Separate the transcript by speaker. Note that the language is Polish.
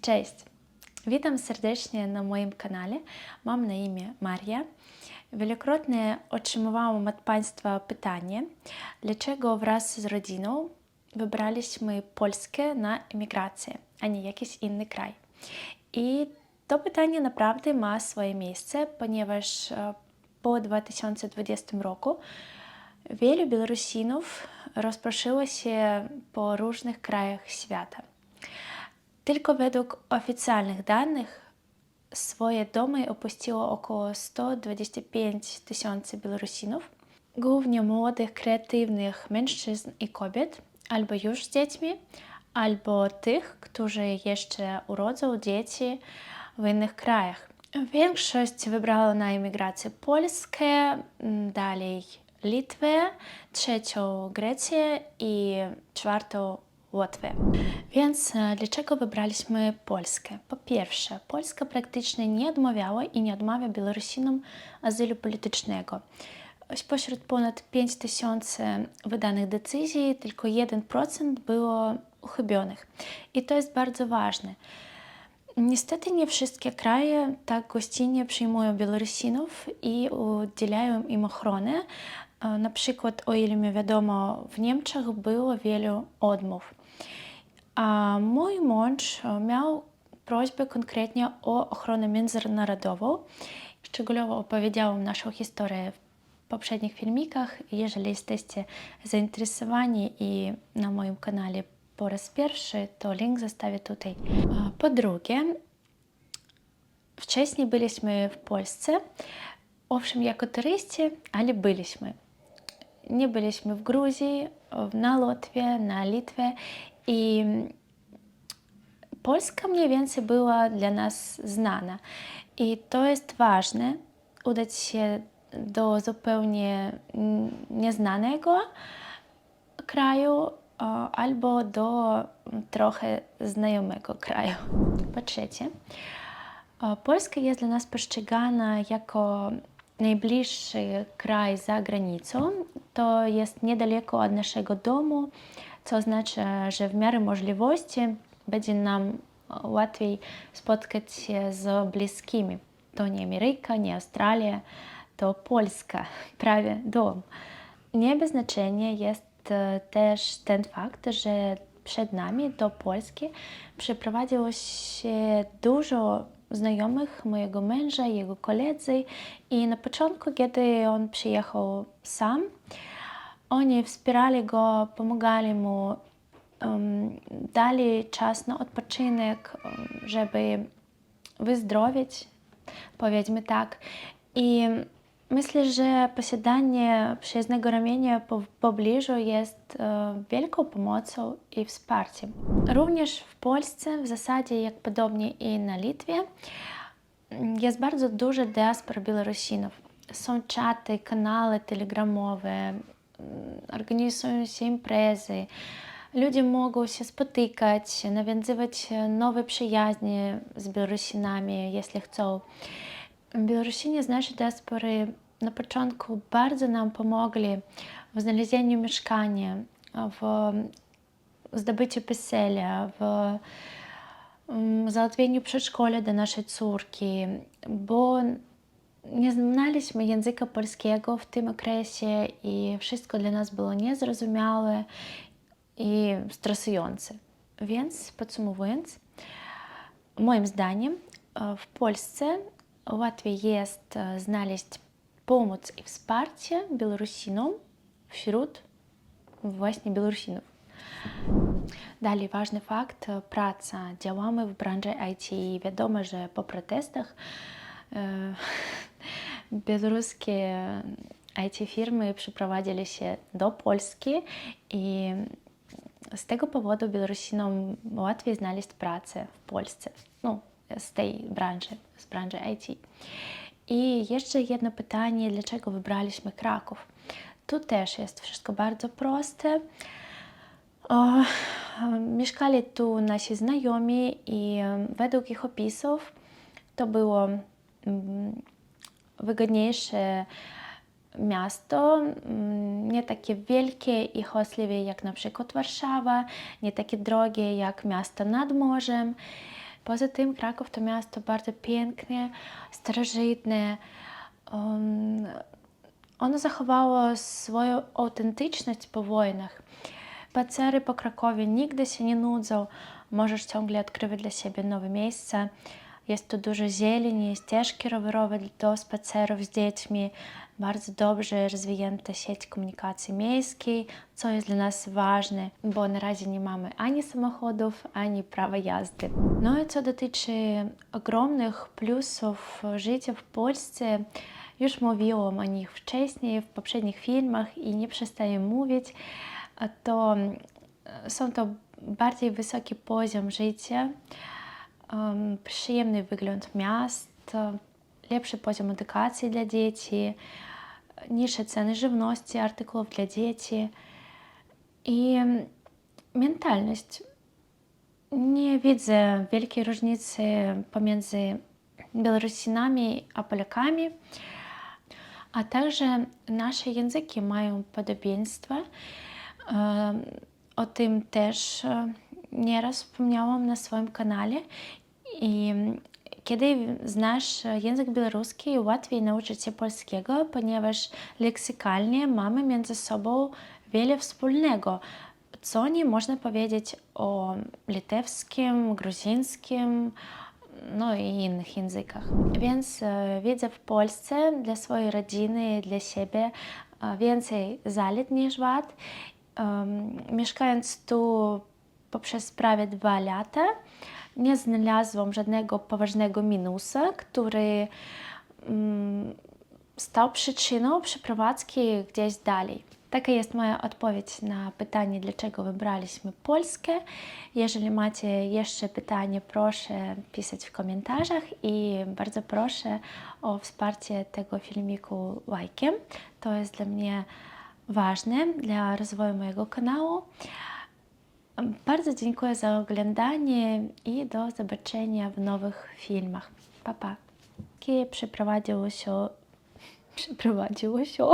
Speaker 1: Cześć! Witam serdecznie na moim kanale. Mam na imię Maria. Wielokrotnie otrzymywałam od Państwa pytanie, dlaczego wraz z rodziną wybraliśmy Polskę na emigrację, a nie jakiś inny kraj. I to pytanie naprawdę ma swoje miejsce, ponieważ po 2020 roku wielu Białorusinów rozproszyło się po różnych krajach świata. Tylko według oficjalnych danych swoje domy opuściło około 125 tysięcy Białorusinów, głównie młodych, kreatywnych mężczyzn i kobiet, albo już z dziećmi, albo tych, którzy jeszcze urodzą dzieci w innych krajach. Większość wybrała na emigrację Polskę, dalej Litwę, trzecią Grecję i czwartą Łotwę. Więc dlaczego wybraliśmy Polskę? Po pierwsze, Polska praktycznie nie odmawiała i nie odmawia Białorusinom azylu politycznego. Spośród ponad 5000 wydanych decyzji tylko 1% było uchybionych. I to jest bardzo ważne. Niestety nie wszystkie kraje tak gościnnie przyjmują Białorusinów i udzielają im ochrony. Na przykład, o ile mi wiadomo, w Niemczech było wielu odmów. A mój mąż miał prośbę konkretnie o ochronę międzynarodową. Szczegółowo opowiedziałam naszą historię w poprzednich filmikach. Jeżeli jesteście zainteresowani i na moim kanale po raz pierwszy, to link zostawię tutaj. Po drugie, wcześniej byliśmy w Polsce, owszem, jako turyści, ale byliśmy. Nie byliśmy w Gruzji, na Łotwie, na Litwie i Polska mniej więcej była dla nas znana. I to jest ważne, udać się do zupełnie nieznanego kraju albo do trochę znajomego kraju. Po trzecie, Polska jest dla nas postrzegana jako najbliższy kraj za granicą. To jest niedaleko od naszego domu, co oznacza, że w miarę możliwości będzie nam łatwiej spotkać się z bliskimi. To nie Ameryka, nie Australia, to Polska, prawie dom. Nie bez znaczenia jest też ten fakt, że przed nami do Polski przeprowadziło się dużo znajomych mojego męża, jego koledzy i na początku, kiedy on przyjechał sam, oni wspierali go, pomagali mu, dali czas na odpoczynek, żeby wyzdrowieć, powiedzmy tak. I myślę, że posiadanie przyjaznego ramienia w pobliżu jest wielką pomocą i wsparciem. Również w Polsce, w zasadzie jak podobnie i na Litwie, jest bardzo duża diaspora Białorusinów. Są czaty, kanały telegramowe, organizują się imprezy. Ludzie mogą się spotykać, nawiązywać nowe przyjaźnie z Białorusinami, jeśli chcą. Białorusini z naszej diaspory na początku bardzo nam pomogli w znalezieniu mieszkania, w zdobyciu PESEL-a, w załatwieniu przedszkola dla naszej córki, bo nie znaliśmy języka polskiego w tym okresie i wszystko dla nas było niezrozumiałe i stresujące. Więc podsumowując, moim zdaniem w Polsce łatwiej jest znaleźć pomoc i wsparcie Białorusinom wśród właśnie Białorusinów. Dalej ważny fakt, praca. Działamy w branży IT i wiadomo, że po protestach białoruskie IT-firmy przeprowadzili się do Polski i z tego powodu Białorusinom łatwiej znaleźć pracę w Polsce, z tej branży, z branży IT. I jeszcze jedno pytanie, dlaczego wybraliśmy Kraków? Tu też jest wszystko bardzo proste. Mieszkali tu nasi znajomi i według ich opisów to było wygodniejsze miasto, nie takie wielkie i chłostliwe jak na przykład Warszawa, nie takie drogie jak miasto nad morzem. Poza tym Kraków to miasto bardzo piękne, starożytne. Ono zachowało swoją autentyczność po wojnach. Spacery po Krakowie nigdy się nie nudzą. Możesz ciągle odkrywać dla siebie nowe miejsca. Jest tu dużo zieleni, ścieżki rowerowe do spacerów z dziećmi, bardzo dobrze rozwinięta sieć komunikacji miejskiej, co jest dla nas ważne, bo na razie nie mamy ani samochodów, ani prawa jazdy. No i co dotyczy ogromnych plusów życia w Polsce, już mówiłam o nich wcześniej w poprzednich filmach i nie przestaję mówić, to są to bardziej wysoki poziom życia, przyjemny wygląd miast, lepszy poziom edukacji dla dzieci, niższe ceny żywności, artykułów dla dzieci i mentalność. Nie widzę wielkiej różnicy pomiędzy Białorusinami a Polakami, a także nasze języki mają podobieństwa. O tym też nieraz wspomniałam na swoim kanale. I kiedy znasz język białoruski, łatwiej nauczyć się polskiego, ponieważ leksykalnie mamy między sobą wiele wspólnego, co nie można powiedzieć o litewskim, gruzińskim, no i innych językach. Więc widzę w Polsce dla swojej rodziny, dla siebie więcej zalet niż wad. Mieszkając tu poprzez prawie 2 lata, nie znalazłam żadnego poważnego minusa, który stał przyczyną przeprowadzki gdzieś dalej. Taka jest moja odpowiedź na pytanie, dlaczego wybraliśmy Polskę. Jeżeli macie jeszcze pytanie, proszę pisać w komentarzach i bardzo proszę o wsparcie tego filmiku łajkiem. To jest dla mnie ważne dla rozwoju mojego kanału. Bardzo dziękuję za oglądanie i do zobaczenia w nowych filmach. Pa, pa. Jakie przeprowadziło się